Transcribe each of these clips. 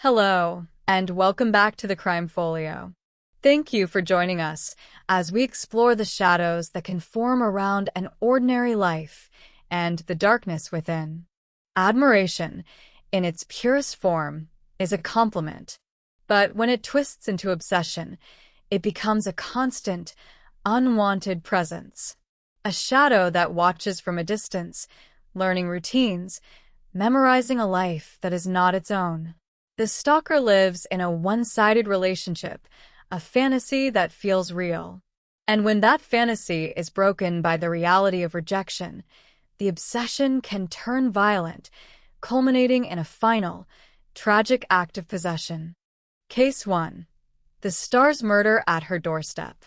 Hello, and welcome back to the Crime Folio. Thank you for joining us as we explore the shadows that can form around an ordinary life and the darkness within. Admiration, in its purest form, is a compliment, but when it twists into obsession, it becomes a constant, unwanted presence. A shadow that watches from a distance, learning routines, memorizing a life that is not its own. The stalker lives in a one-sided relationship, a fantasy that feels real. And when that fantasy is broken by the reality of rejection, the obsession can turn violent, culminating in a final, tragic act of possession. Case 1. The star's murder at her doorstep.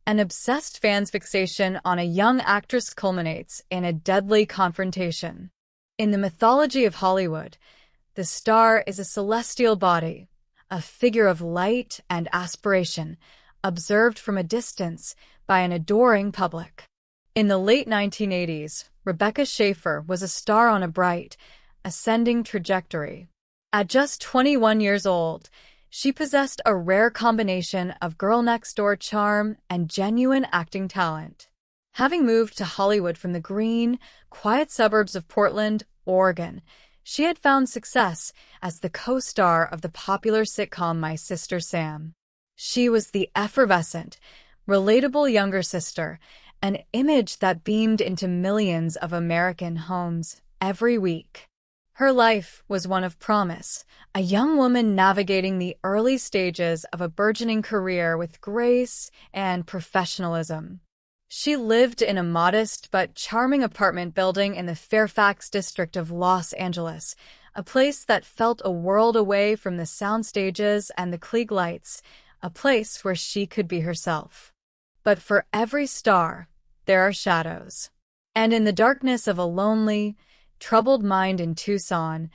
An obsessed fan's fixation on a young actress culminates in a deadly confrontation. In the mythology of Hollywood, the star is a celestial body, a figure of light and aspiration, observed from a distance by an adoring public. In the late 1980s, Rebecca Schaeffer was a star on a bright, ascending trajectory. At just 21 years old, she possessed a rare combination of girl-next-door charm and genuine acting talent. Having moved to Hollywood from the green, quiet suburbs of Portland, Oregon, she had found success as the co-star of the popular sitcom My Sister Sam. She was the effervescent, relatable younger sister, an image that beamed into millions of American homes every week. Her life was one of promise, a young woman navigating the early stages of a burgeoning career with grace and professionalism. She lived in a modest but charming apartment building in the Fairfax district of Los Angeles, a place that felt a world away from the sound stages and the Klieg lights, a place where she could be herself. But for every star, there are shadows. And in the darkness of a lonely, troubled mind in Tucson,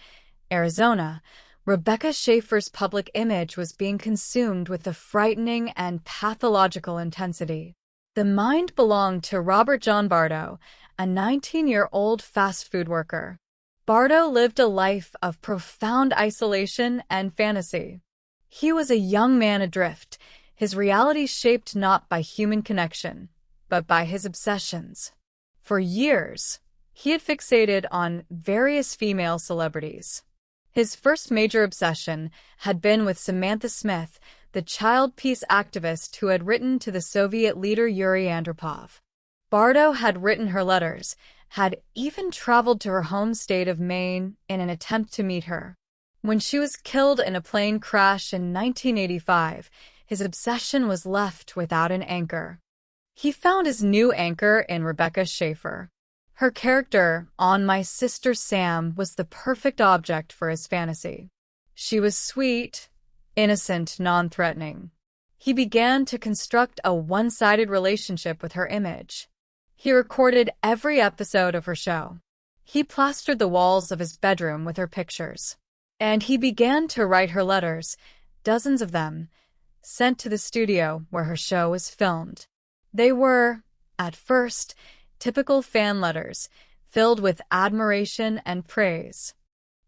Arizona, Rebecca Schaeffer's public image was being consumed with a frightening and pathological intensity. The mind belonged to Robert John Bardo, a 19-year-old fast food worker. Bardo lived a life of profound isolation and fantasy. He was a young man adrift, his reality shaped not by human connection, but by his obsessions. For years, he had fixated on various female celebrities. His first major obsession had been with Samantha Smith, the child peace activist who had written to the Soviet leader Yuri Andropov. Bardo had written her letters, had even traveled to her home state of Maine in an attempt to meet her. When she was killed in a plane crash in 1985, his obsession was left without an anchor. He found his new anchor in Rebecca Schaeffer. Her character on My Sister Sam was the perfect object for his fantasy. She was sweet, innocent, non-threatening. He began to construct a one-sided relationship with her image. He recorded every episode of her show. He plastered the walls of his bedroom with her pictures. And he began to write her letters, dozens of them, sent to the studio where her show was filmed. They were, at first, typical fan letters, filled with admiration and praise.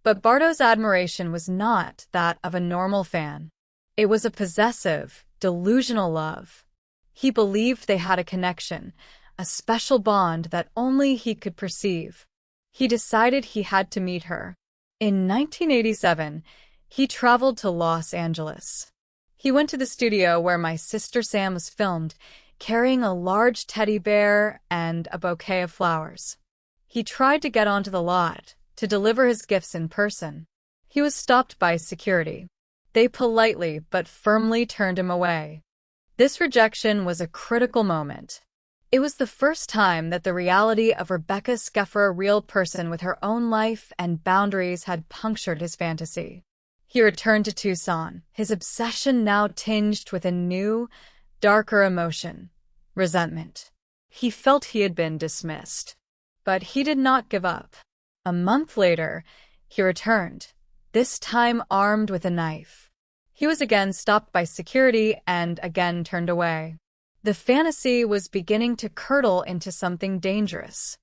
But Bardo's admiration was not that of a normal fan. It was a possessive, delusional love. He believed they had a connection, a special bond that only he could perceive. He decided he had to meet her. In 1987, he traveled to Los Angeles. He went to the studio where My Sister Sam was filmed, carrying a large teddy bear and a bouquet of flowers. He tried to get onto the lot to deliver his gifts in person. He was stopped by security. They politely but firmly turned him away. This rejection was a critical moment. It was the first time that the reality of Rebecca Schaeffer, a real person with her own life and boundaries, had punctured his fantasy. He returned to Tucson, his obsession now tinged with a new, darker emotion, resentment. He felt he had been dismissed. But he did not give up. A month later, he returned, this time armed with a knife. He was again stopped by security and again turned away. The fantasy was beginning to curdle into something dangerous.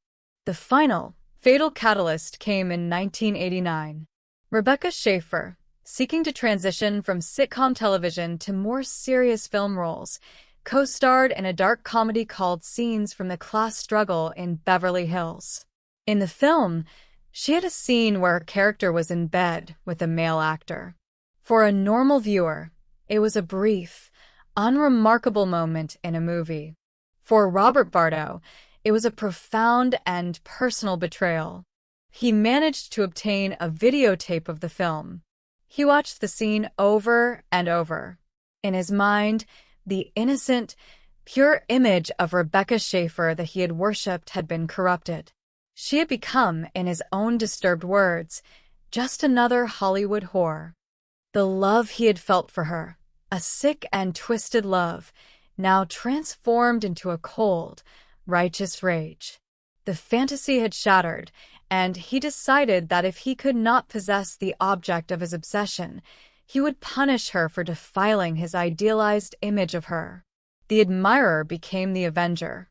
The final, fatal catalyst came in 1989. Rebecca Schaeffer, Seeking to transition from sitcom television to more serious film roles, co-starred in a dark comedy called Scenes from the Class Struggle in Beverly Hills. In the film, she had a scene where her character was in bed with a male actor. For a normal viewer, it was a brief, unremarkable moment in a movie. For Robert Bardo, it was a profound and personal betrayal. He managed to obtain a videotape of the film. He watched the scene over and over. In his mind, the innocent, pure image of Rebecca Schaeffer that he had worshipped had been corrupted. She had become, in his own disturbed words, just another Hollywood whore. The love he had felt for her, a sick and twisted love, now transformed into a cold, righteous rage. The fantasy had shattered, and he decided that if he could not possess the object of his obsession, he would punish her for defiling his idealized image of her. The admirer became the avenger.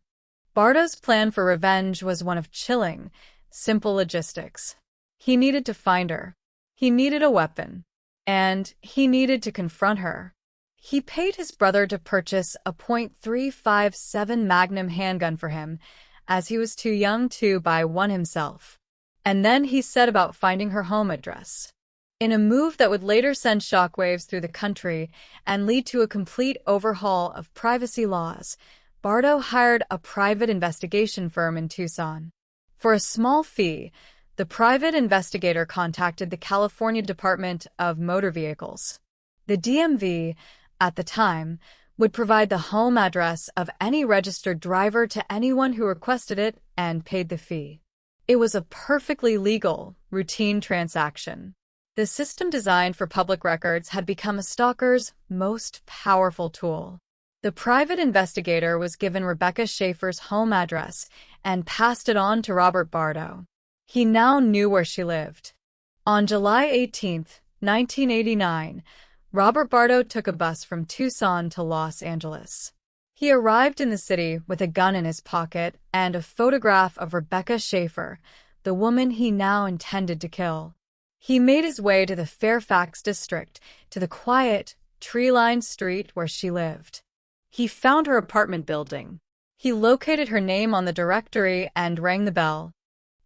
Bardo's plan for revenge was one of chilling, simple logistics. He needed to find her. He needed a weapon. And he needed to confront her. He paid his brother to purchase a .357 Magnum handgun for him, as he was too young to buy one himself. And then he set about finding her home address. In a move that would later send shockwaves through the country and lead to a complete overhaul of privacy laws, Bardo hired a private investigation firm in Tucson. For a small fee, the private investigator contacted the California Department of Motor Vehicles. The DMV, at the time, would provide the home address of any registered driver to anyone who requested it and paid the fee. It was a perfectly legal, routine transaction. The system designed for public records had become a stalker's most powerful tool. The private investigator was given Rebecca Schaeffer's home address and passed it on to Robert Bardo. He now knew where she lived. On July 18, 1989, Robert Bardo took a bus from Tucson to Los Angeles. He arrived in the city with a gun in his pocket and a photograph of Rebecca Schaeffer, the woman he now intended to kill. He made his way to the Fairfax district, to the quiet, tree-lined street where she lived. He found her apartment building. He located her name on the directory and rang the bell.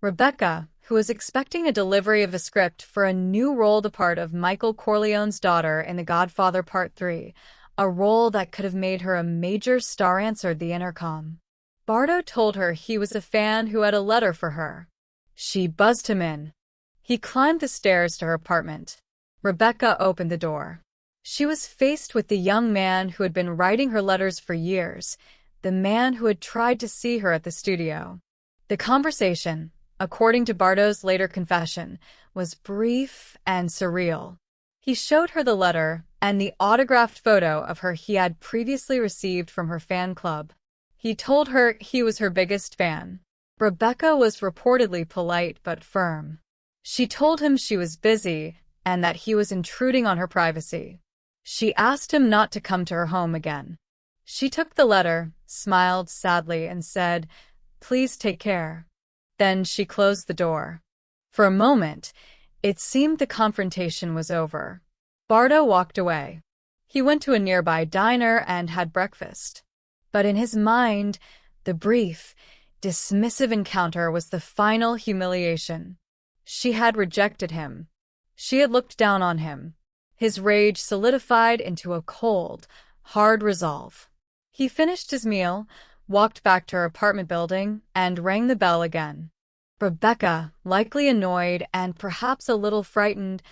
Rebecca, who was expecting a delivery of a script for a new role, the part of Michael Corleone's daughter in The Godfather Part 3, a role that could have made her a major star, answered the intercom. Bardo told her he was a fan who had a letter for her. She buzzed him in. He climbed the stairs to her apartment. Rebecca opened the door. She was faced with the young man who had been writing her letters for years, the man who had tried to see her at the studio. The conversation, according to Bardo's later confession, was brief and surreal. He showed her the letter and the autographed photo of her he had previously received from her fan club. He told her he was her biggest fan. Rebecca was reportedly polite but firm. She told him she was busy and that he was intruding on her privacy. She asked him not to come to her home again. She took the letter, smiled sadly, and said, "Please take care." Then she closed the door. For a moment, it seemed the confrontation was over. Bardo walked away. He went to a nearby diner and had breakfast. But in his mind, the brief, dismissive encounter was the final humiliation. She had rejected him. She had looked down on him. His rage solidified into a cold, hard resolve. He finished his meal, walked back to her apartment building, and rang the bell again. Rebecca, likely annoyed and perhaps a little frightened,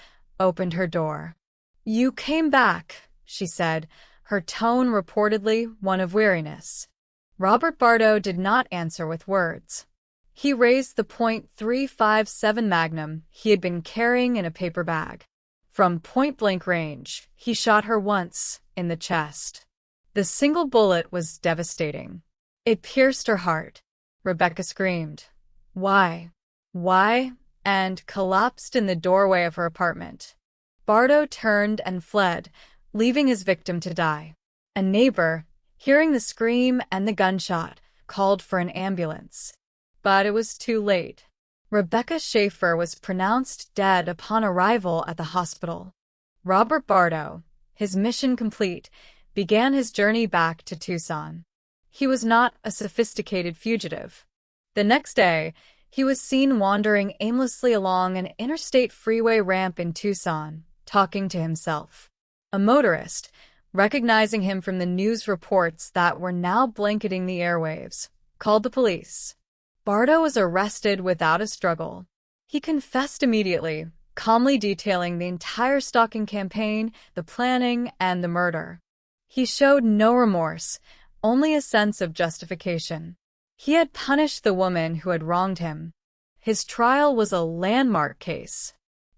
opened her door. "You came back," she said, her tone reportedly one of weariness. Robert Bardo did not answer with words. He raised the .357 Magnum he had been carrying in a paper bag. From point-blank range, he shot her once, in the chest. The single bullet was devastating. It pierced her heart. Rebecca screamed, "Why? Why?" and collapsed in the doorway of her apartment. Bardo turned and fled, leaving his victim to die. A neighbor, hearing the scream and the gunshot, called for an ambulance. But it was too late. Rebecca Schaeffer was pronounced dead upon arrival at the hospital. Robert Bardo, his mission complete, began his journey back to Tucson. He was not a sophisticated fugitive. The next day, he was seen wandering aimlessly along an interstate freeway ramp in Tucson, talking to himself. A motorist, recognizing him from the news reports that were now blanketing the airwaves, called the police. Bardo was arrested without a struggle. He confessed immediately, calmly detailing the entire stalking campaign, the planning, and the murder. He showed no remorse, only a sense of justification. He had punished the woman who had wronged him. His trial was a landmark case.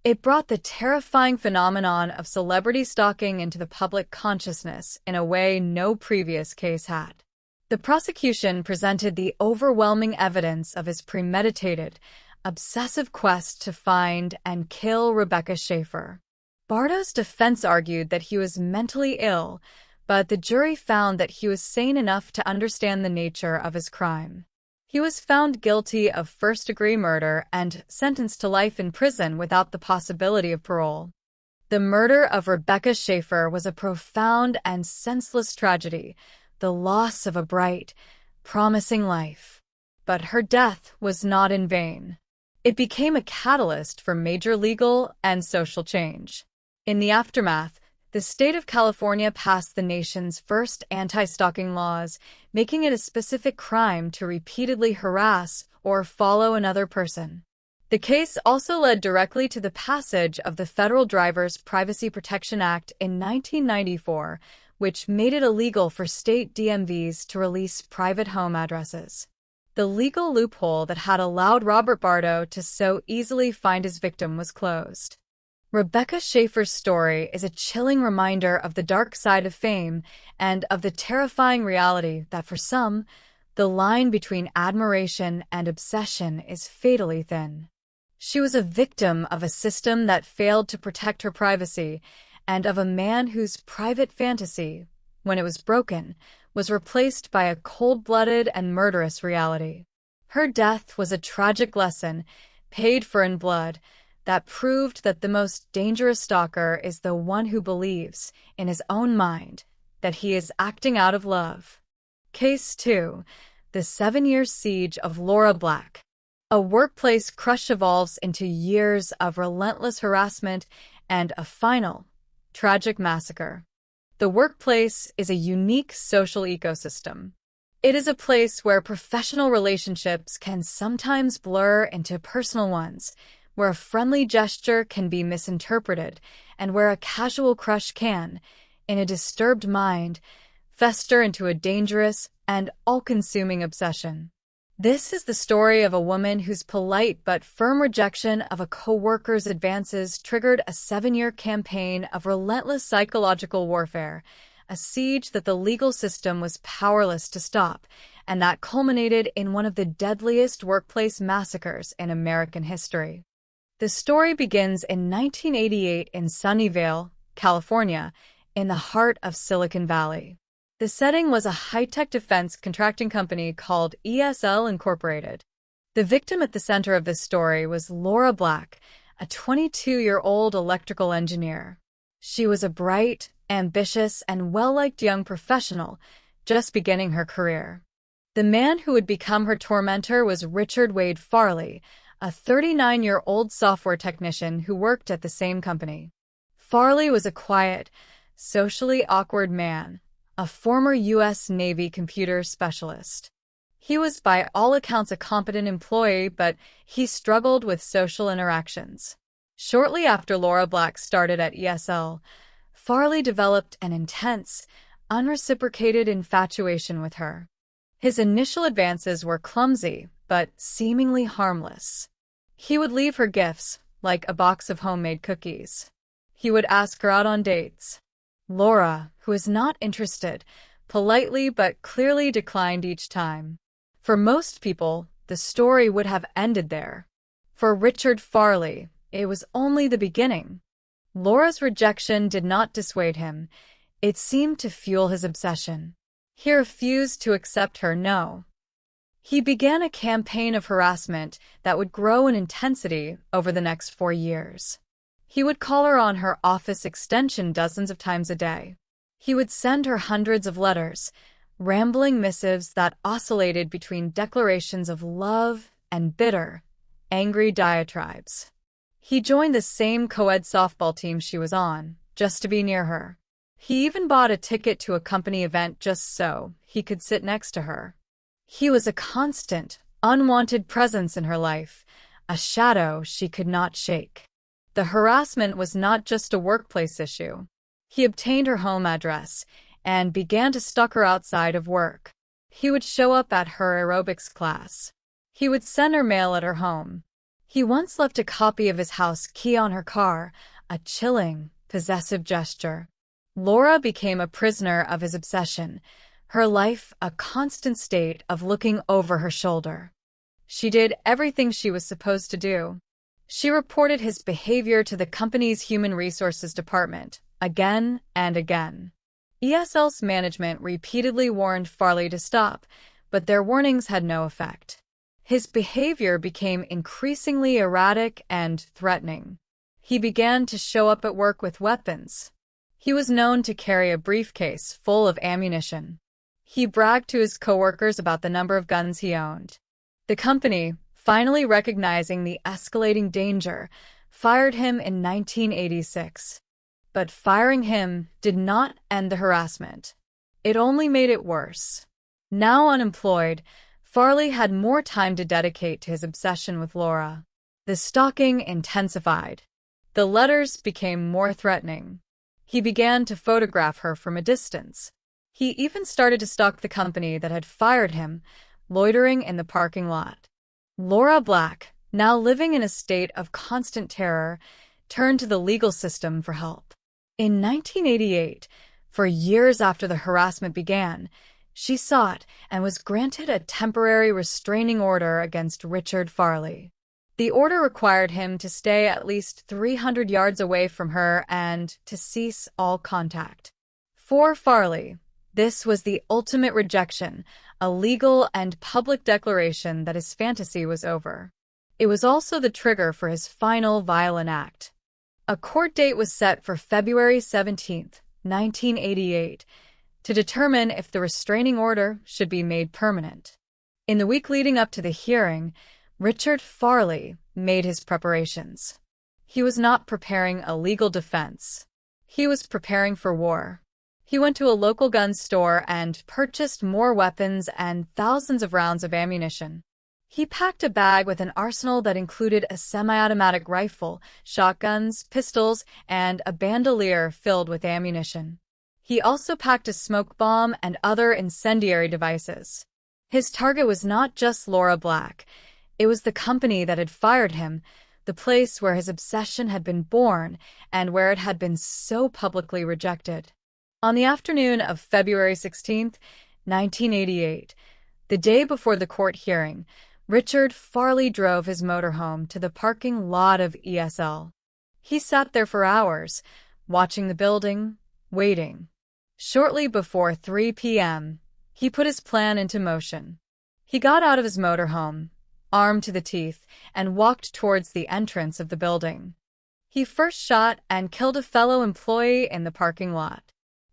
It brought the terrifying phenomenon of celebrity stalking into the public consciousness in a way no previous case had. The prosecution presented the overwhelming evidence of his premeditated, obsessive quest to find and kill Rebecca Schaeffer. Bardo's defense argued that he was mentally ill, but the jury found that he was sane enough to understand the nature of his crime. He was found guilty of first-degree murder and sentenced to life in prison without the possibility of parole. The murder of Rebecca Schaeffer was a profound and senseless tragedy, the loss of a bright, promising life. But her death was not in vain. It became a catalyst for major legal and social change. In the aftermath, the state of California passed the nation's first anti-stalking laws, making it a specific crime to repeatedly harass or follow another person. The case also led directly to the passage of the Federal Driver's Privacy Protection Act in 1994, which made it illegal for state DMVs to release private home addresses. The legal loophole that had allowed Robert Bardo to so easily find his victim was closed. Rebecca Schaeffer's story is a chilling reminder of the dark side of fame and of the terrifying reality that for some, the line between admiration and obsession is fatally thin. She was a victim of a system that failed to protect her privacy and of a man whose private fantasy, when it was broken, was replaced by a cold-blooded and murderous reality. Her death was a tragic lesson, paid for in blood, that proved that the most dangerous stalker is the one who believes, in his own mind, that he is acting out of love. Case 2. The 7-year siege of Laura Black. A workplace crush evolves into years of relentless harassment and a final, tragic massacre. The workplace is a unique social ecosystem. It is a place where professional relationships can sometimes blur into personal ones, where a friendly gesture can be misinterpreted, and where a casual crush can, in a disturbed mind, fester into a dangerous and all-consuming obsession. This is the story of a woman whose polite but firm rejection of a coworker's advances triggered a 7-year campaign of relentless psychological warfare, a siege that the legal system was powerless to stop, and that culminated in one of the deadliest workplace massacres in American history. The story begins in 1988 in Sunnyvale, California, in the heart of Silicon Valley. The setting was a high-tech defense contracting company called ESL Incorporated. The victim at the center of this story was Laura Black, a 22-year-old electrical engineer. She was a bright, ambitious, and well-liked young professional, just beginning her career. The man who would become her tormentor was Richard Wade Farley, a 39-year-old software technician who worked at the same company. Farley was a quiet, socially awkward man, a former U.S. Navy computer specialist. He was by all accounts a competent employee, but he struggled with social interactions. Shortly after Laura Black started at ESL, Farley developed an intense, unreciprocated infatuation with her. His initial advances were clumsy, but seemingly harmless. He would leave her gifts, like a box of homemade cookies. He would ask her out on dates. Laura, who was not interested, politely but clearly declined each time. For most people, the story would have ended there. For Richard Farley, it was only the beginning. Laura's rejection did not dissuade him. It seemed to fuel his obsession. He refused to accept her no. He began a campaign of harassment that would grow in intensity over the next 4 years. He would call her on her office extension dozens of times a day. He would send her hundreds of letters, rambling missives that oscillated between declarations of love and bitter, angry diatribes. He joined the same co-ed softball team she was on, just to be near her. He even bought a ticket to a company event just so he could sit next to her. He was a constant, unwanted presence in her life, a shadow she could not shake. The harassment was not just a workplace issue. He obtained her home address and began to stalk her outside of work. He would show up at her aerobics class. He would send her mail at her home. He once left a copy of his house key on her car, a chilling, possessive gesture. Laura became a prisoner of his obsession, her life a constant state of looking over her shoulder. She did everything she was supposed to do. She reported his behavior to the company's human resources department, again and again. ESL's management repeatedly warned Farley to stop, but their warnings had no effect. His behavior became increasingly erratic and threatening. He began to show up at work with weapons. He was known to carry a briefcase full of ammunition. He bragged to his coworkers about the number of guns he owned. The company, finally recognizing the escalating danger, fired him in 1986. But firing him did not end the harassment. It only made it worse. Now unemployed, Farley had more time to dedicate to his obsession with Laura. The stalking intensified. The letters became more threatening. He began to photograph her from a distance. He even started to stalk the company that had fired him, loitering in the parking lot. Laura Black, now living in a state of constant terror, turned to the legal system for help. In 1988, for years after the harassment began, she sought and was granted a temporary restraining order against Richard Farley. The order required him to stay at least 300 yards away from her and to cease all contact. For Farley, this was the ultimate rejection, a legal and public declaration that his fantasy was over. It was also the trigger for his final violent act. A court date was set for February 17, 1988, to determine if the restraining order should be made permanent. In the week leading up to the hearing, Richard Farley made his preparations. He was not preparing a legal defense. He was preparing for war. He went to a local gun store and purchased more weapons and thousands of rounds of ammunition. He packed a bag with an arsenal that included a semi-automatic rifle, shotguns, pistols, and a bandolier filled with ammunition. He also packed a smoke bomb and other incendiary devices. His target was not just Laura Black. It was the company that had fired him, the place where his obsession had been born and where it had been so publicly rejected. On the afternoon of February 16, 1988, the day before the court hearing, Richard Farley drove his motorhome to the parking lot of ESL. He sat there for hours, watching the building, waiting. Shortly before 3 p.m., he put his plan into motion. He got out of his motorhome, armed to the teeth, and walked towards the entrance of the building. He first shot and killed a fellow employee in the parking lot.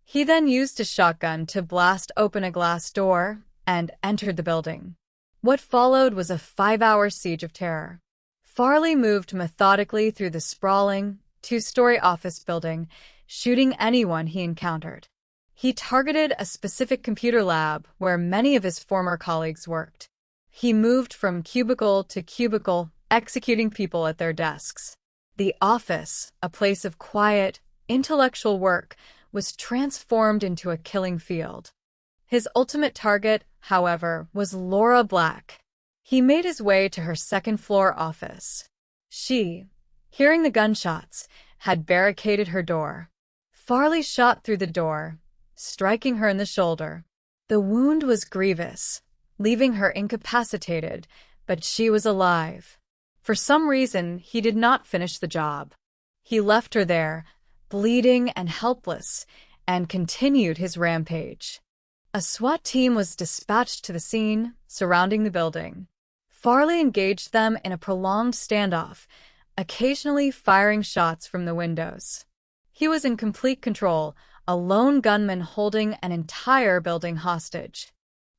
He then used a shotgun to blast open a glass door and entered the building. What followed was a 5-hour siege of terror. Farley moved methodically through the sprawling, 2-story office building, shooting anyone he encountered. He targeted a specific computer lab where many of his former colleagues worked. He moved from cubicle to cubicle, executing people at their desks. The office, a place of quiet, intellectual work, was transformed into a killing field. His ultimate target, however, was Laura Black. He made his way to her second-floor office. She, hearing the gunshots, had barricaded her door. Farley shot through the door, striking her in the shoulder. The wound was grievous, leaving her incapacitated, but she was alive. For some reason, he did not finish the job. He left her there, bleeding and helpless, and continued his rampage. A SWAT team was dispatched to the scene, surrounding the building. Farley engaged them in a prolonged standoff, occasionally firing shots from the windows. He was in complete control, a lone gunman holding an entire building hostage.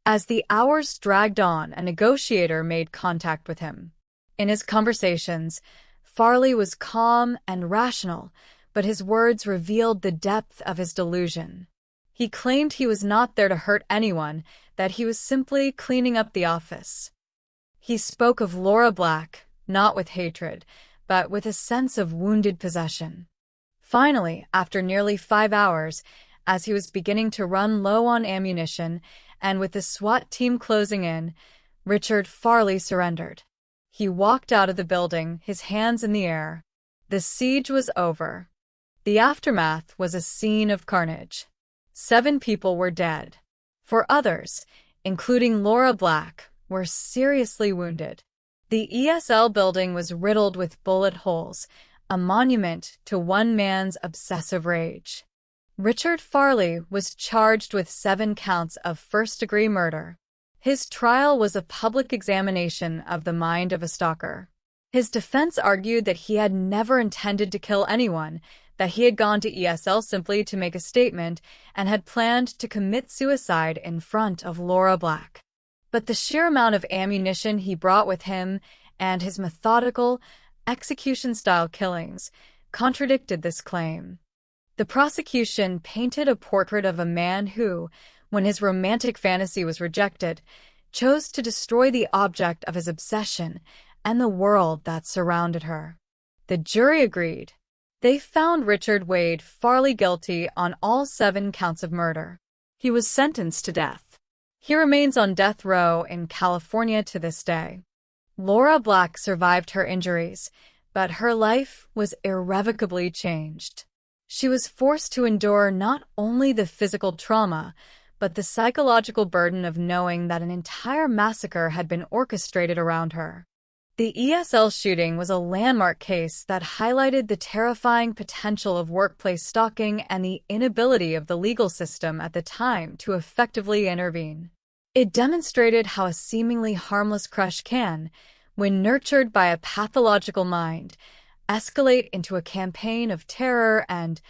As the hours dragged on, a negotiator made contact with him. In his conversations, Farley was calm and rational, but his words revealed the depth of his delusion. He claimed he was not there to hurt anyone, that he was simply cleaning up the office. He spoke of Laura Black, not with hatred, but with a sense of wounded possession. Finally, after nearly 5 hours, as he was beginning to run low on ammunition, and with the SWAT team closing in, Richard Farley surrendered. He walked out of the building, his hands in the air. The siege was over. The aftermath was a scene of carnage. 7 people were dead. 4 others, including Laura Black, were seriously wounded. The ESL building was riddled with bullet holes, a monument to one man's obsessive rage. Richard Farley was charged with 7 counts of first-degree murder. His trial was a public examination of the mind of a stalker. His defense argued that he had never intended to kill anyone, that he had gone to ESL simply to make a statement and had planned to commit suicide in front of Laura Black. But the sheer amount of ammunition he brought with him and his methodical, execution-style killings contradicted this claim. The prosecution painted a portrait of a man who, when his romantic fantasy was rejected, chose to destroy the object of his obsession and the world that surrounded her. The jury agreed. They found Richard Wade Farley guilty on all 7 counts of murder. He was sentenced to death. He remains on death row in California to this day. Laura Black survived her injuries, but her life was irrevocably changed. She was forced to endure not only the physical trauma, but the psychological burden of knowing that an entire massacre had been orchestrated around her. The ESL shooting was a landmark case that highlighted the terrifying potential of workplace stalking and the inability of the legal system at the time to effectively intervene. It demonstrated how a seemingly harmless crush can, when nurtured by a pathological mind, escalate into a campaign of terror and,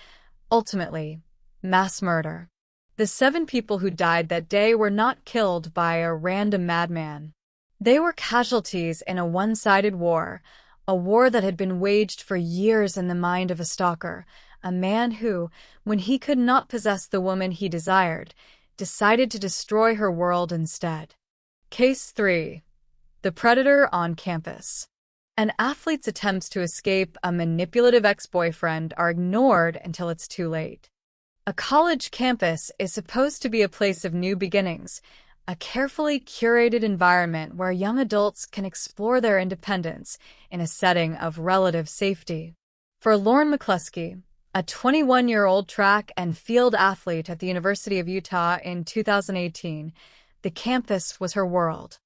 ultimately, mass murder. The 7 people who died that day were not killed by a random madman. They were casualties in a one-sided war, a war that had been waged for years in the mind of a stalker, a man who, when he could not possess the woman he desired, decided to destroy her world instead. Case 3. The Predator on Campus. An athlete's attempts to escape a manipulative ex-boyfriend are ignored until it's too late. A college campus is supposed to be a place of new beginnings, a carefully curated environment where young adults can explore their independence in a setting of relative safety. For Lauren McCluskey, a 21-year-old track and field athlete at the University of Utah in 2018, the campus was her world.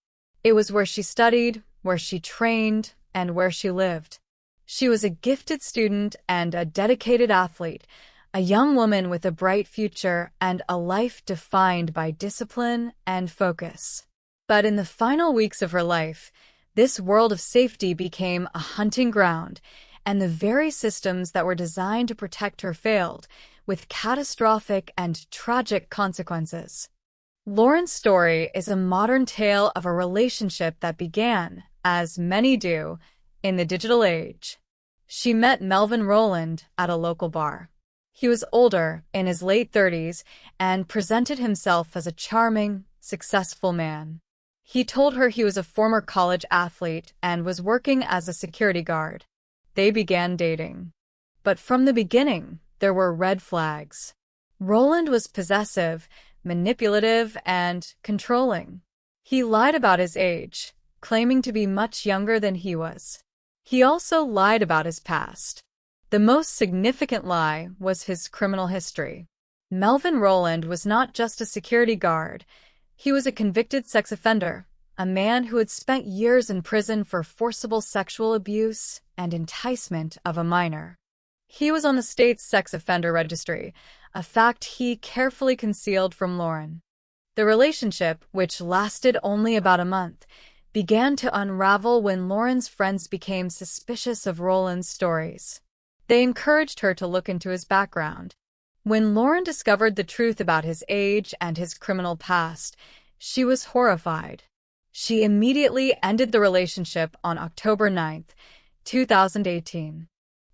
It was where she studied, where she trained, and where she lived. She was a gifted student and a dedicated athlete, a young woman with a bright future and a life defined by discipline and focus. But in the final weeks of her life, this world of safety became a hunting ground, and the very systems that were designed to protect her failed, with catastrophic and tragic consequences. Lauren's story is a modern tale of a relationship that began, as many do, in the digital age. She met Melvin Rowland at a local bar. He was older, in his late 30s, and presented himself as a charming, successful man. He told her he was a former college athlete and was working as a security guard. They began dating. But from the beginning, there were red flags. Rowland was possessive, manipulative, and controlling. He lied about his age, claiming to be much younger than he was. He also lied about his past. The most significant lie was his criminal history. Melvin Rowland was not just a security guard. He was a convicted sex offender, a man who had spent years in prison for forcible sexual abuse and enticement of a minor. He was on the state's sex offender registry, a fact he carefully concealed from Lauren. The relationship, which lasted only about a month, began to unravel when Lauren's friends became suspicious of Roland's stories. They encouraged her to look into his background. When Lauren discovered the truth about his age and his criminal past, she was horrified. She immediately ended the relationship on October 9th, 2018.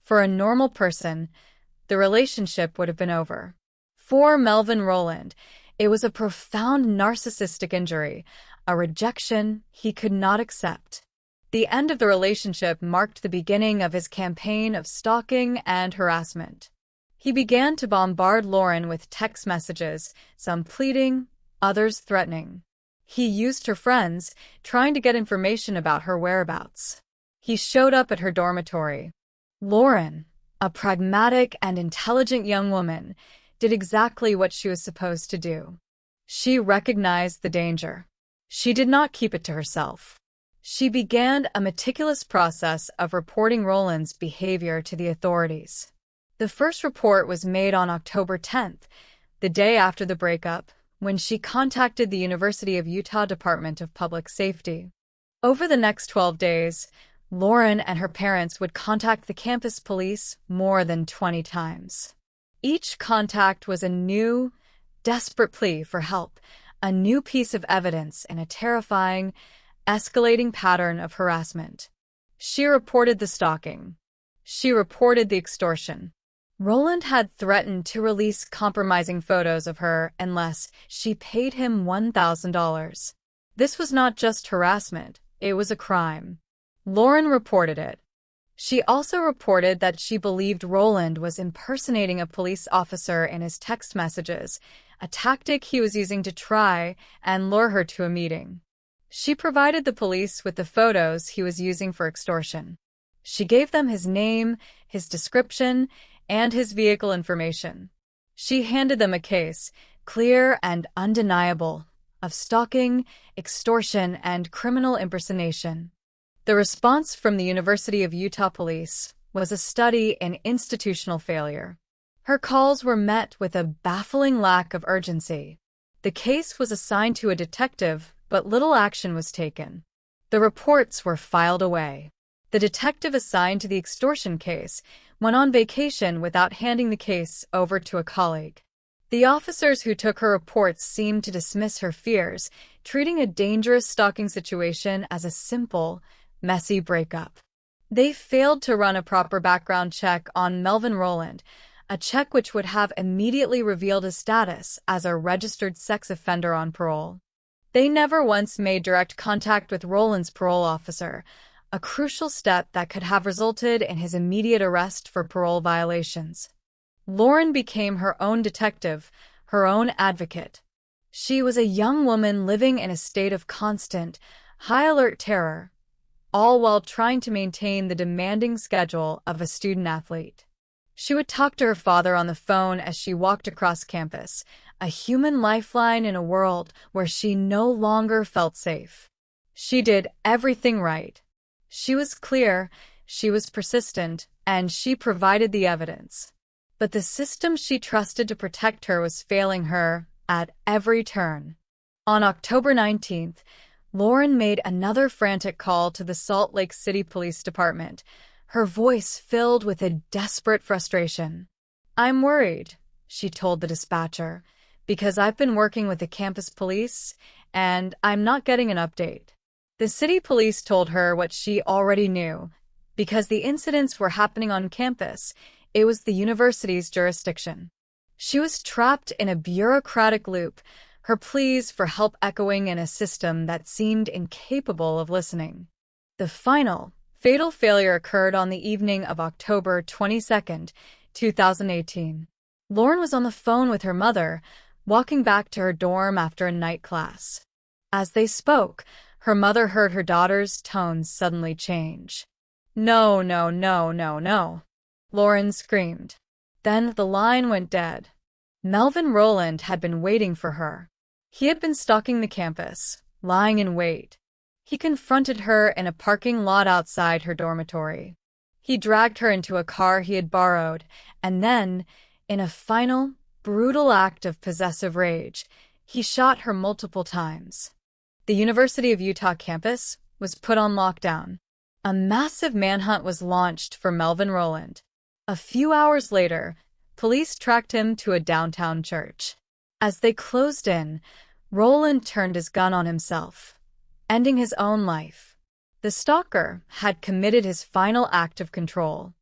For a normal person, the relationship would have been over. For Melvin Rowland, it was a profound narcissistic injury, a rejection he could not accept. The end of the relationship marked the beginning of his campaign of stalking and harassment. He began to bombard Lauren with text messages, some pleading, others threatening. He used her friends, trying to get information about her whereabouts. He showed up at her dormitory. Lauren, a pragmatic and intelligent young woman, did exactly what she was supposed to do. She recognized the danger. She did not keep it to herself. She began a meticulous process of reporting Roland's behavior to the authorities. The first report was made on October 10th, the day after the breakup, when she contacted the University of Utah Department of Public Safety. Over the next 12 days, Lauren and her parents would contact the campus police more than 20 times. Each contact was a new, desperate plea for help, a new piece of evidence in a terrifying, escalating pattern of harassment. She reported the stalking. She reported the extortion. Roland had threatened to release compromising photos of her unless she paid him $1,000. This was not just harassment, it was a crime. Lauren reported it. She also reported that she believed Roland was impersonating a police officer in his text messages, a tactic he was using to try and lure her to a meeting. She provided the police with the photos he was using for extortion. She gave them his name, his description, and his vehicle information. She handed them a case, clear and undeniable, of stalking, extortion, and criminal impersonation. The response from the University of Utah Police was a study in institutional failure. Her calls were met with a baffling lack of urgency. The case was assigned to a detective, but little action was taken. The reports were filed away. The detective assigned to the extortion case went on vacation without handing the case over to a colleague. The officers who took her reports seemed to dismiss her fears, treating a dangerous stalking situation as a simple, messy breakup. They failed to run a proper background check on Melvin Rowland, a check which would have immediately revealed his status as a registered sex offender on parole. They never once made direct contact with Rowland's parole officer, a crucial step that could have resulted in his immediate arrest for parole violations. Lauren became her own detective, her own advocate. She was a young woman living in a state of constant, high-alert terror, all while trying to maintain the demanding schedule of a student-athlete. She would talk to her father on the phone as she walked across campus, a human lifeline in a world where she no longer felt safe. She did everything right. She was clear, she was persistent, and she provided the evidence. But the system she trusted to protect her was failing her at every turn. On October 19th, Lauren made another frantic call to the Salt Lake City Police Department, her voice filled with a desperate frustration. "I'm worried," she told the dispatcher, "because I've been working with the campus police, and I'm not getting an update." The city police told her what she already knew. Because the incidents were happening on campus, it was the university's jurisdiction. She was trapped in a bureaucratic loop, her pleas for help echoing in a system that seemed incapable of listening. The final, fatal failure occurred on the evening of October 22nd, 2018. Lauren was on the phone with her mother, walking back to her dorm after a night class. As they spoke, her mother heard her daughter's tones suddenly change. "No, no, no, no, no," Lauren screamed. Then the line went dead. Melvin Rowland had been waiting for her. He had been stalking the campus, lying in wait. He confronted her in a parking lot outside her dormitory. He dragged her into a car he had borrowed, and then, in a final, brutal act of possessive rage, he shot her multiple times. The University of Utah campus was put on lockdown. A massive manhunt was launched for Melvin Rowland. A few hours later, police tracked him to a downtown church. As they closed in, Rowland turned his gun on himself, ending his own life. The stalker had committed his final act of control.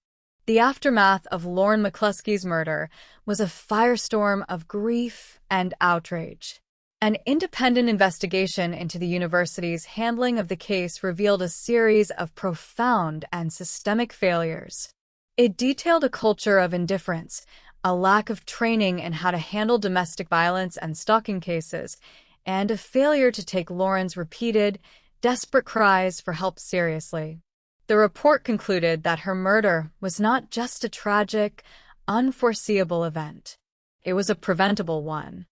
The aftermath of Lauren McCluskey's murder was a firestorm of grief and outrage. An independent investigation into the university's handling of the case revealed a series of profound and systemic failures. It detailed a culture of indifference, a lack of training in how to handle domestic violence and stalking cases, and a failure to take Lauren's repeated, desperate cries for help seriously. The report concluded that her murder was not just a tragic, unforeseeable event. It was a preventable one.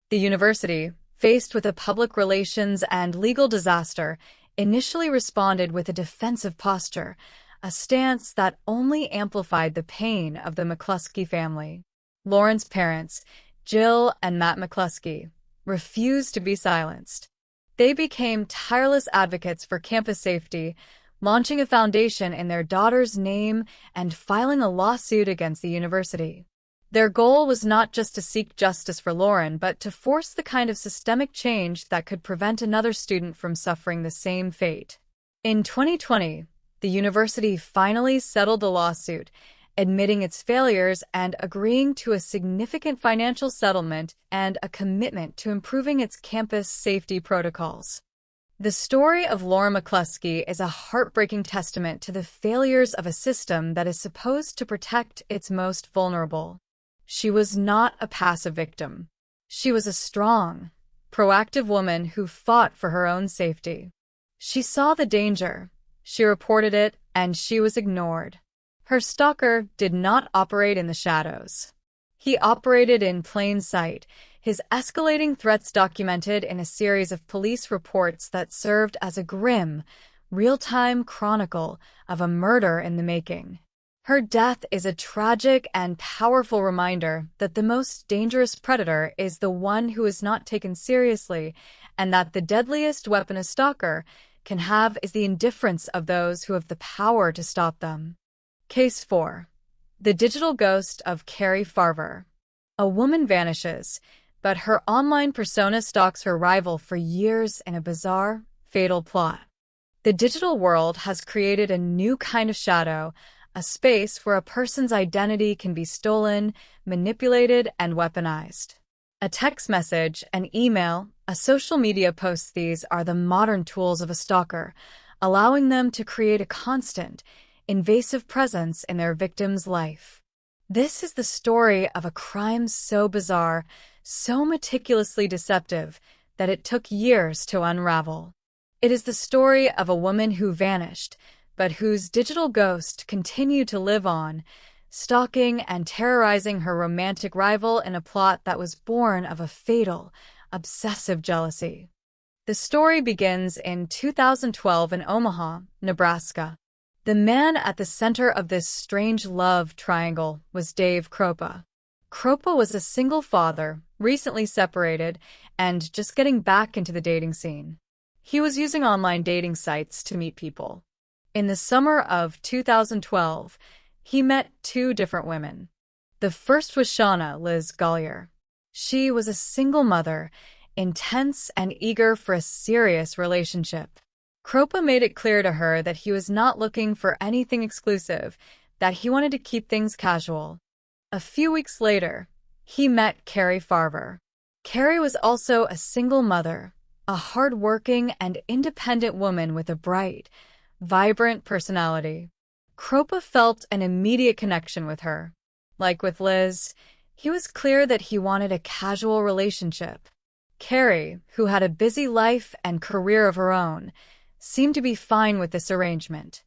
The university, faced with a public relations and legal disaster, initially responded with a defensive posture, a stance that only amplified the pain of the McCluskey family. Lauren's parents, Jill and Matt McCluskey, refused to be silenced. They became tireless advocates for campus safety, launching a foundation in their daughter's name and filing a lawsuit against the university. Their goal was not just to seek justice for Lauren, but to force the kind of systemic change that could prevent another student from suffering the same fate. In 2020, the university finally settled the lawsuit, admitting its failures and agreeing to a significant financial settlement and a commitment to improving its campus safety protocols. The story of Lauren McCluskey is a heartbreaking testament to the failures of a system that is supposed to protect its most vulnerable. She was not a passive victim. She was a strong, proactive woman who fought for her own safety. She saw the danger, she reported it, and she was ignored. Her stalker did not operate in the shadows. He operated in plain sight, his escalating threats documented in a series of police reports that served as a grim, real-time chronicle of a murder in the making. Her death is a tragic and powerful reminder that the most dangerous predator is the one who is not taken seriously, and that the deadliest weapon a stalker can have is the indifference of those who have the power to stop them. Case 4. The Digital Ghost of Carrie Farver. A woman vanishes, but her online persona stalks her rival for years in a bizarre, fatal plot. The digital world has created a new kind of shadow, a space where a person's identity can be stolen, manipulated, and weaponized. A text message, an email, a social media post, these are the modern tools of a stalker, allowing them to create a constant, invasive presence in their victim's life. This is the story of a crime so bizarre, so meticulously deceptive, that it took years to unravel. It is the story of a woman who vanished, but whose digital ghost continued to live on, stalking and terrorizing her romantic rival in a plot that was born of a fatal, obsessive jealousy. The story begins in 2012 in Omaha, Nebraska. The man at the center of this strange love triangle was Dave Kropa. Kropa was a single father, recently separated, and just getting back into the dating scene. He was using online dating sites to meet people. In the summer of 2012, he met two different women. The first was Shauna Liz Gollier. She was a single mother, intense and eager for a serious relationship. Kropa made it clear to her that he was not looking for anything exclusive, that he wanted to keep things casual. A few weeks later, he met Carrie Farver. Carrie was also a single mother, a hard-working and independent woman with a bright, vibrant personality. Kropa felt an immediate connection with her. Like with Liz, he was clear that he wanted a casual relationship. Carrie, who had a busy life and career of her own, seemed to be fine with this arrangement.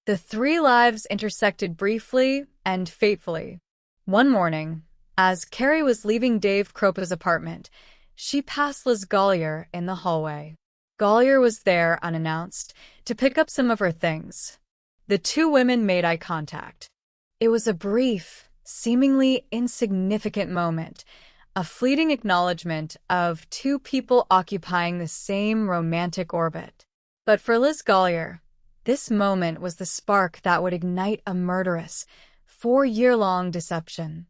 The three lives intersected briefly and fatefully. One morning, as Carrie was leaving Dave Kropa's apartment, she passed Liz Gollier in the hallway. Gollier was there unannounced to pick up some of her things. The two women made eye contact. It was a brief, seemingly insignificant moment, a fleeting acknowledgement of two people occupying the same romantic orbit. But for Liz Gollier, this moment was the spark that would ignite a murderous, 4-year-long deception.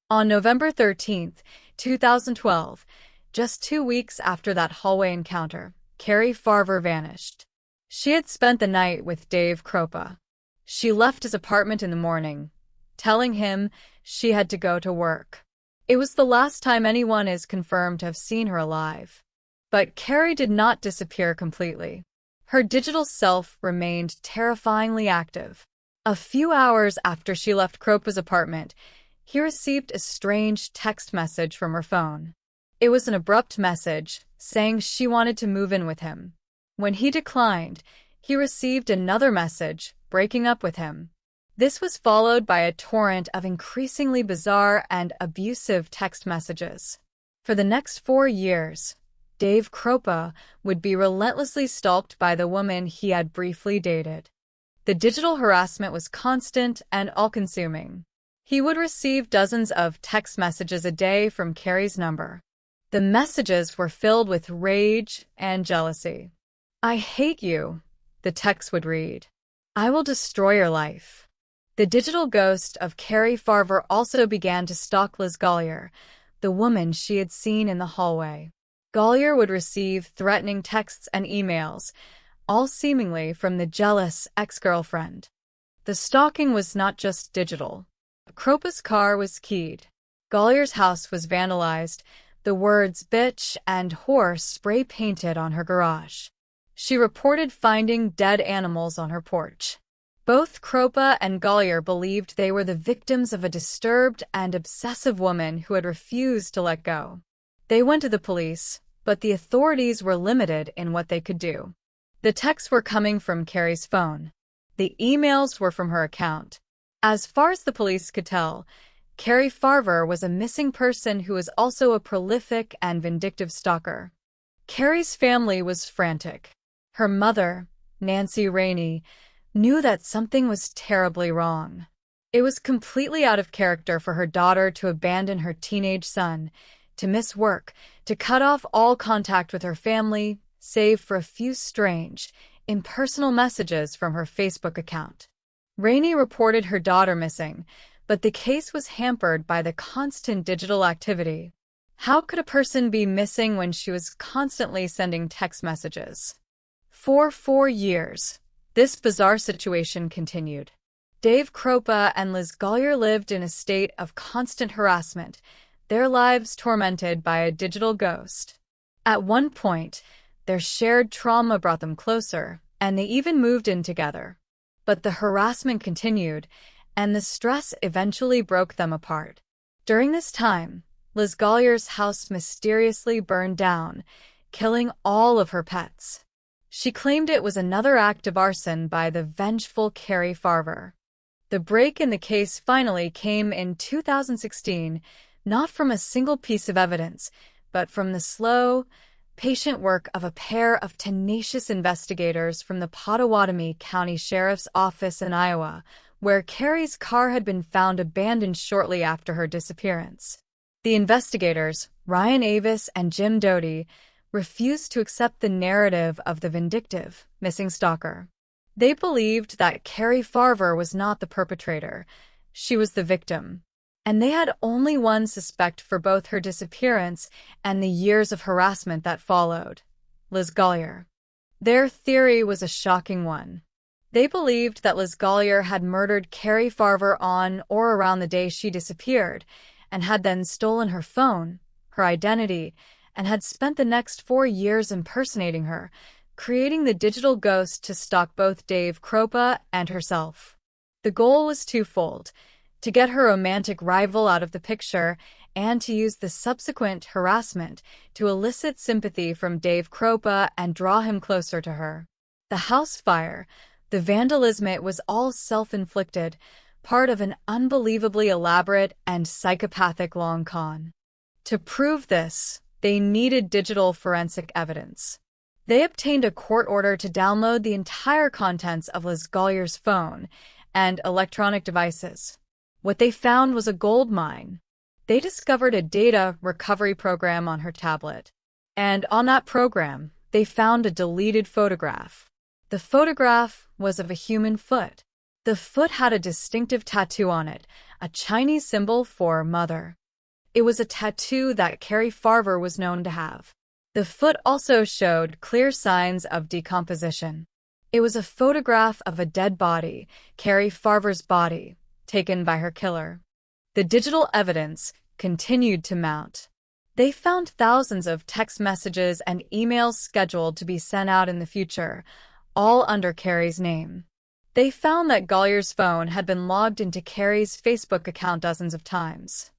On November 13th, 2012, just 2 weeks after that hallway encounter, Carrie Farver vanished. She had spent the night with Dave Kropa. She left his apartment in the morning, telling him she had to go to work. It was the last time anyone is confirmed to have seen her alive. But Carrie did not disappear completely. Her digital self remained terrifyingly active. A few hours after she left Kropa's apartment, he received a strange text message from her phone. It was an abrupt message saying she wanted to move in with him. When he declined, he received another message breaking up with him. This was followed by a torrent of increasingly bizarre and abusive text messages. For the next 4 years, Dave Kropa would be relentlessly stalked by the woman he had briefly dated. The digital harassment was constant and all-consuming. He would receive dozens of text messages a day from Carrie's number. The messages were filled with rage and jealousy. "I hate you," the text would read. "I will destroy your life." The digital ghost of Carrie Farver also began to stalk Liz Gollier, the woman she had seen in the hallway. Gollier would receive threatening texts and emails, all seemingly from the jealous ex-girlfriend. The stalking was not just digital. Kropa's car was keyed. Gollier's house was vandalized, the words "bitch" and "whore" spray-painted on her garage. She reported finding dead animals on her porch. Both Kropa and Gollier believed they were the victims of a disturbed and obsessive woman who had refused to let go. They went to the police, but the authorities were limited in what they could do. The texts were coming from Carrie's phone. The emails were from her account. As far as the police could tell, Carrie Farver was a missing person who was also a prolific and vindictive stalker. Carrie's family was frantic. Her mother, Nancy Rainey, knew that something was terribly wrong. It was completely out of character for her daughter to abandon her teenage son, to miss work, to cut off all contact with her family, save for a few strange, impersonal messages from her Facebook account. Rainey reported her daughter missing, but the case was hampered by the constant digital activity. How could a person be missing when she was constantly sending text messages? For 4 years, this bizarre situation continued. Dave Kropa and Liz Gollier lived in a state of constant harassment, their lives tormented by a digital ghost. At one point, their shared trauma brought them closer, and they even moved in together. But the harassment continued, and the stress eventually broke them apart. During this time, Liz Gollier's house mysteriously burned down, killing all of her pets. She claimed it was another act of arson by the vengeful Carrie Farver. The break in the case finally came in 2016, not from a single piece of evidence, but from the slow, patient work of a pair of tenacious investigators from the Pottawatomie County Sheriff's Office in Iowa, where Carrie's car had been found abandoned shortly after her disappearance. The investigators, Ryan Avis and Jim Doty, refused to accept the narrative of the vindictive, missing stalker. They believed that Carrie Farver was not the perpetrator, she was the victim. And they had only one suspect for both her disappearance and the years of harassment that followed: Liz Gollier. Their theory was a shocking one. They believed that Liz Gollier had murdered Carrie Farver on or around the day she disappeared, and had then stolen her phone, her identity, and had spent the next 4 years impersonating her, creating the digital ghost to stalk both Dave Kropa and herself. The goal was twofold: to get her romantic rival out of the picture, and to use the subsequent harassment to elicit sympathy from Dave Kropa and draw him closer to her. The house fire, the vandalism, it was all self-inflicted, part of an unbelievably elaborate and psychopathic long con. To prove this, they needed digital forensic evidence. They obtained a court order to download the entire contents of Liz Gollier's phone and electronic devices. What they found was a gold mine. They discovered a data recovery program on her tablet. And on that program, they found a deleted photograph. The photograph was of a human foot. The foot had a distinctive tattoo on it, a Chinese symbol for mother. It was a tattoo that Carrie Farver was known to have. The foot also showed clear signs of decomposition. It was a photograph of a dead body, Carrie Farver's body, taken by her killer. The digital evidence continued to mount. They found thousands of text messages and emails scheduled to be sent out in the future, all under Carrie's name. They found that Golyer's phone had been logged into Carrie's Facebook account dozens of times.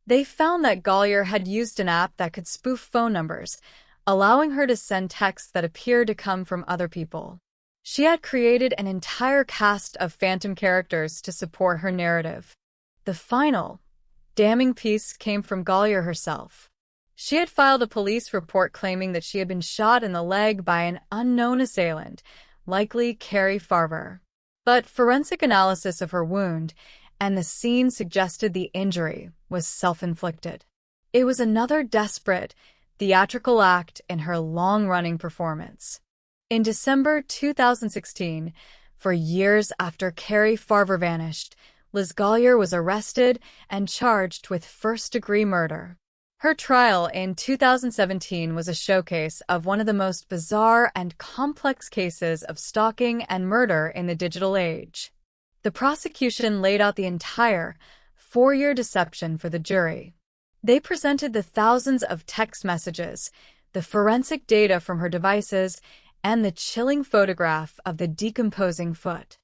They found that Golyer had used an app that could spoof phone numbers, allowing her to send texts that appeared to come from other people. She had created an entire cast of phantom characters to support her narrative. The final, damning piece came from Golyer herself. She had filed a police report claiming that she had been shot in the leg by an unknown assailant, likely Carrie Farver. But forensic analysis of her wound and the scene suggested the injury was self-inflicted. It was another desperate, theatrical act in her long-running performance. In December 2016, for years after Carrie Farver vanished, Liz Golyer was arrested and charged with first-degree murder. Her trial in 2017 was a showcase of one of the most bizarre and complex cases of stalking and murder in the digital age. The prosecution laid out the entire four-year deception for the jury. They presented the thousands of text messages, the forensic data from her devices, and the chilling photograph of the decomposing foot.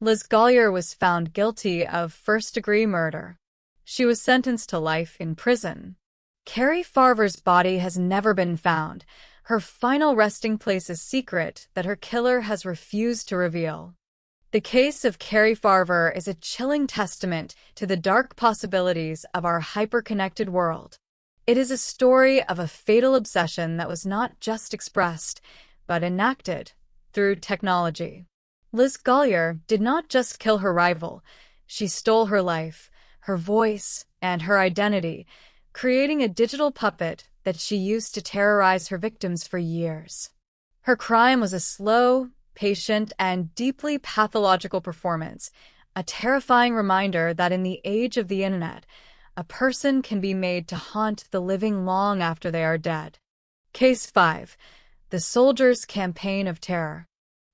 Liz Golyer was found guilty of first-degree murder. She was sentenced to life in prison. Carrie Farver's body has never been found. Her final resting place is secret that her killer has refused to reveal. The case of Carrie Farver is a chilling testament to the dark possibilities of our hyper-connected world. It is a story of a fatal obsession that was not just expressed, but enacted through technology. Liz Golyer did not just kill her rival, she stole her life, her voice, and her identity, creating a digital puppet that she used to terrorize her victims for years. Her crime was a slow, patient, and deeply pathological performance, a terrifying reminder that in the age of the internet, a person can be made to haunt the living long after they are dead. Case 5. The Soldier's Campaign of Terror.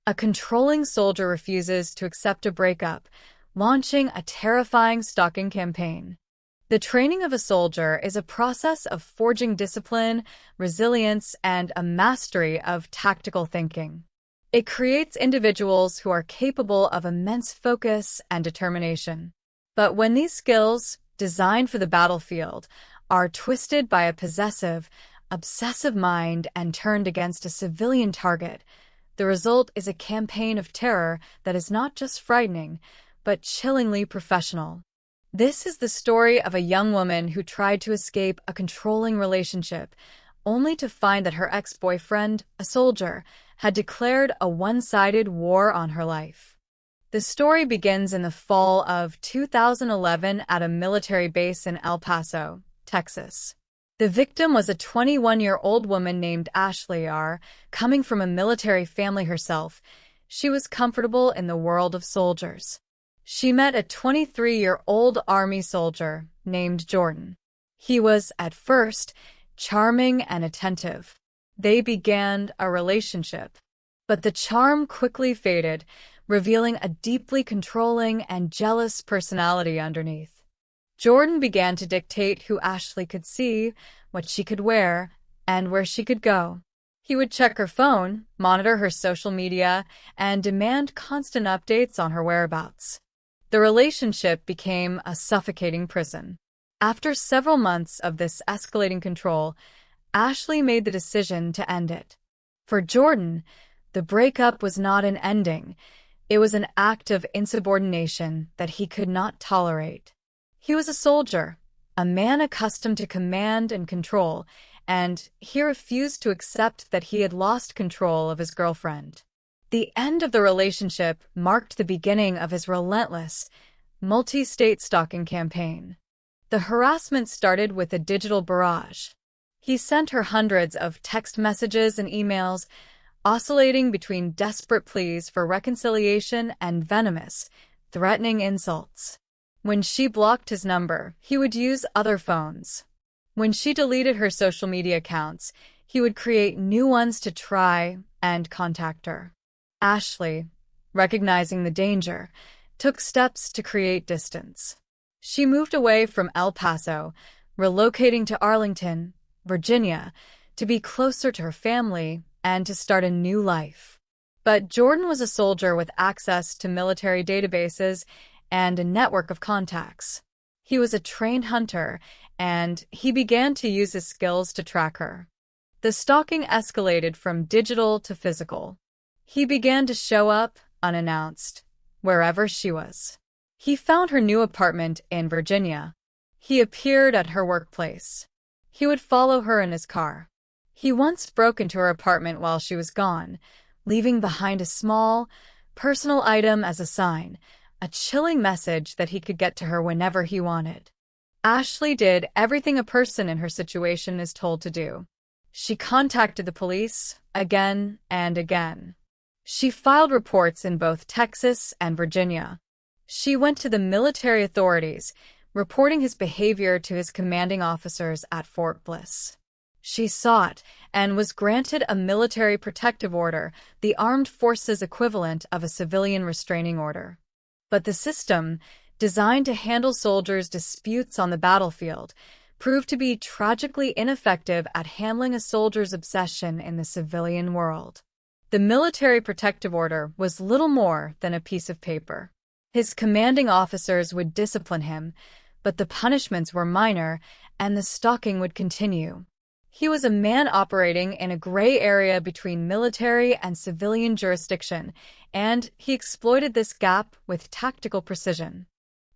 A controlling soldier refuses to accept a breakup, launching a terrifying stalking campaign. The training of a soldier is a process of forging discipline, resilience, and a mastery of tactical thinking. It creates individuals who are capable of immense focus and determination. But when these skills, designed for the battlefield, are twisted by a possessive, obsessive mind and turned against a civilian target, the result is a campaign of terror that is not just frightening, but chillingly professional. This is the story of a young woman who tried to escape a controlling relationship, only to find that her ex-boyfriend, a soldier, had declared a one-sided war on her life. The story begins in the fall of 2011 at a military base in El Paso, Texas. The victim was a 21-year-old woman named Ashley R. Coming from a military family herself, she was comfortable in the world of soldiers. She met a 23-year-old Army soldier named Jordan. He was, at first, charming and attentive. They began a relationship. But the charm quickly faded, revealing a deeply controlling and jealous personality underneath. Jordan began to dictate who Ashley could see, what she could wear, and where she could go. He would check her phone, monitor her social media, and demand constant updates on her whereabouts. The relationship became a suffocating prison. After several months of this escalating control, Ashley made the decision to end it. For Jordan, the breakup was not an ending. It was an act of insubordination that he could not tolerate. He was a soldier, a man accustomed to command and control, and he refused to accept that he had lost control of his girlfriend. The end of the relationship marked the beginning of his relentless, multi-state stalking campaign. The harassment started with a digital barrage. He sent her hundreds of text messages and emails, oscillating between desperate pleas for reconciliation and venomous, threatening insults. When she blocked his number, he would use other phones. When she deleted her social media accounts, he would create new ones to try and contact her. Ashley, recognizing the danger, took steps to create distance. She moved away from El Paso, relocating to Arlington, Virginia, to be closer to her family and to start a new life. But Jordan was a soldier with access to military databases and a network of contacts. He was a trained hunter, and he began to use his skills to track her. The stalking escalated from digital to physical. He began to show up, unannounced, wherever she was. He found her new apartment in Virginia. He appeared at her workplace. He would follow her in his car. He once broke into her apartment while she was gone, leaving behind a small, personal item as a sign, a chilling message that he could get to her whenever he wanted. Ashley did everything a person in her situation is told to do. She contacted the police again and again. She filed reports in both Texas and Virginia. She went to the military authorities, reporting his behavior to his commanding officers at Fort Bliss. She sought and was granted a military protective order, the armed forces equivalent of a civilian restraining order. But the system, designed to handle soldiers' disputes on the battlefield, proved to be tragically ineffective at handling a soldier's obsession in the civilian world. The military protective order was little more than a piece of paper. His commanding officers would discipline him, but the punishments were minor, and the stalking would continue. He was a man operating in a gray area between military and civilian jurisdiction, and he exploited this gap with tactical precision.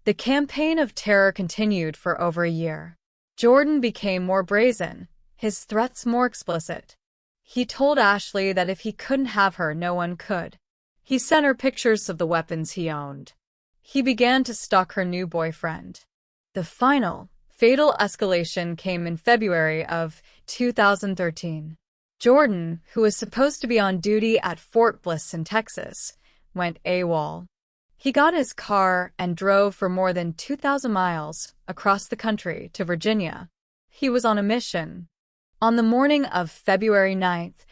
The campaign of terror continued for over a year. Jordan became more brazen, his threats more explicit. He told Ashley that if he couldn't have her, no one could. He sent her pictures of the weapons he owned. He began to stalk her new boyfriend. The final, fatal escalation came in February of 2013. Jordan, who was supposed to be on duty at Fort Bliss in Texas, went AWOL. He got his car and drove for more than 2,000 miles across the country to Virginia. He was on a mission. On the morning of February 9th,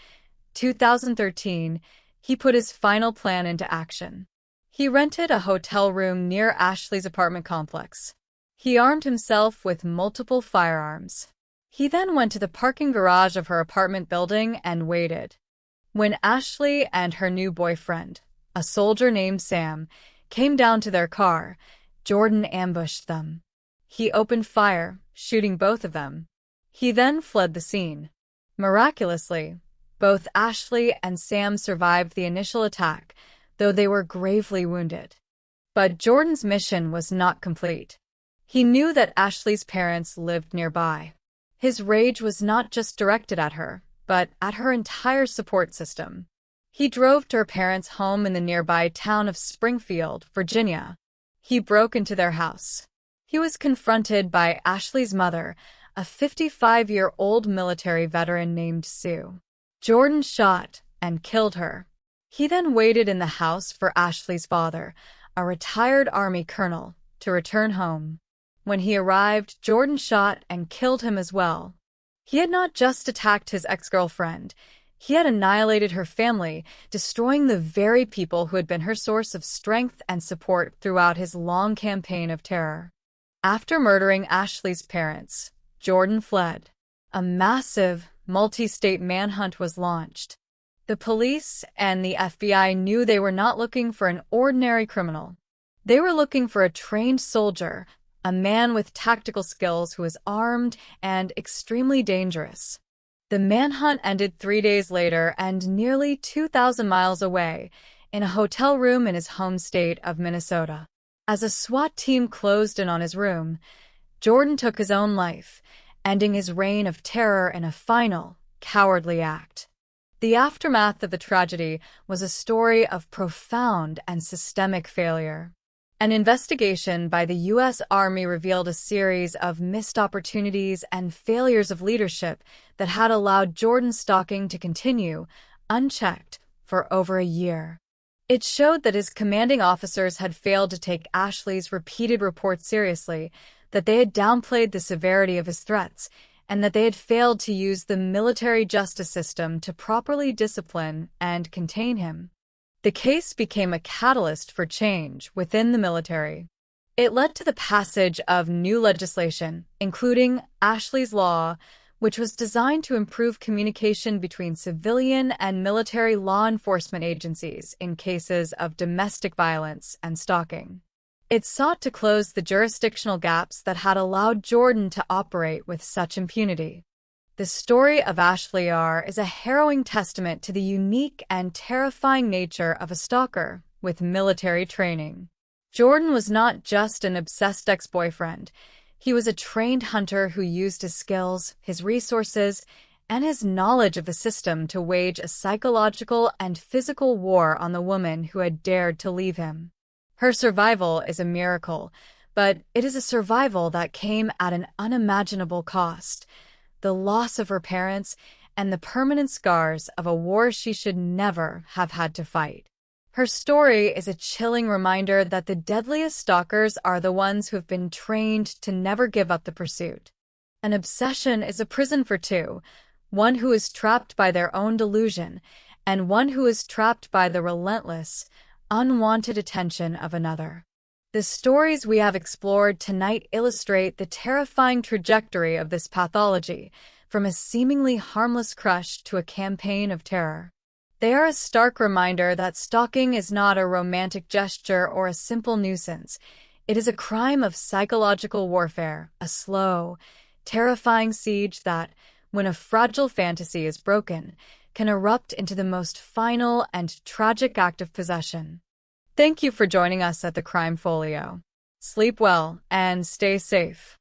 2013, he put his final plan into action. He rented a hotel room near Ashley's apartment complex. He armed himself with multiple firearms. He then went to the parking garage of her apartment building and waited. When Ashley and her new boyfriend, a soldier named Sam, came down to their car, Jordan ambushed them. He opened fire, shooting both of them. He then fled the scene. Miraculously, both Ashley and Sam survived the initial attack, though they were gravely wounded. But Jordan's mission was not complete. He knew that Ashley's parents lived nearby. His rage was not just directed at her, but at her entire support system. He drove to her parents' home in the nearby town of Springfield, Virginia. He broke into their house. He was confronted by Ashley's mother, a 55-year-old military veteran named Sue. Jordan shot and killed her. He then waited in the house for Ashley's father, a retired Army colonel, to return home. When he arrived, Jordan shot and killed him as well. He had not just attacked his ex-girlfriend. He had annihilated her family, destroying the very people who had been her source of strength and support throughout his long campaign of terror. After murdering Ashley's parents, Jordan fled. A massive, multi-state manhunt was launched. The police and the FBI knew they were not looking for an ordinary criminal. They were looking for a trained soldier, a man with tactical skills who was armed and extremely dangerous. The manhunt ended 3 days later and nearly 2,000 miles away, in a hotel room in his home state of Minnesota. As a SWAT team closed in on his room, Jordan took his own life, ending his reign of terror in a final, cowardly act. The aftermath of the tragedy was a story of profound and systemic failure. An investigation by the U.S. Army revealed a series of missed opportunities and failures of leadership that had allowed Jordan's stalking to continue, unchecked, for over a year. It showed that his commanding officers had failed to take Ashley's repeated reports seriously, that they had downplayed the severity of his threats, and that they had failed to use the military justice system to properly discipline and contain him. The case became a catalyst for change within the military. It led to the passage of new legislation, including Ashley's Law, which was designed to improve communication between civilian and military law enforcement agencies in cases of domestic violence and stalking. It sought to close the jurisdictional gaps that had allowed Jordan to operate with such impunity. The story of Ashley R. is a harrowing testament to the unique and terrifying nature of a stalker with military training. Jordan was not just an obsessed ex-boyfriend. He was a trained hunter who used his skills, his resources, and his knowledge of the system to wage a psychological and physical war on the woman who had dared to leave him. Her survival is a miracle, but it is a survival that came at an unimaginable cost: the loss of her parents and the permanent scars of a war she should never have had to fight. Her story is a chilling reminder that the deadliest stalkers are the ones who have been trained to never give up the pursuit. An obsession is a prison for two, one who is trapped by their own delusion, and one who is trapped by the relentless, unwanted attention of another. The stories we have explored tonight illustrate the terrifying trajectory of this pathology, from a seemingly harmless crush to a campaign of terror. They are a stark reminder that stalking is not a romantic gesture or a simple nuisance. It is a crime of psychological warfare, a slow, terrifying siege that, when a fragile fantasy is broken, can erupt into the most final and tragic act of possession. Thank you for joining us at the Crime Folio. Sleep well and stay safe.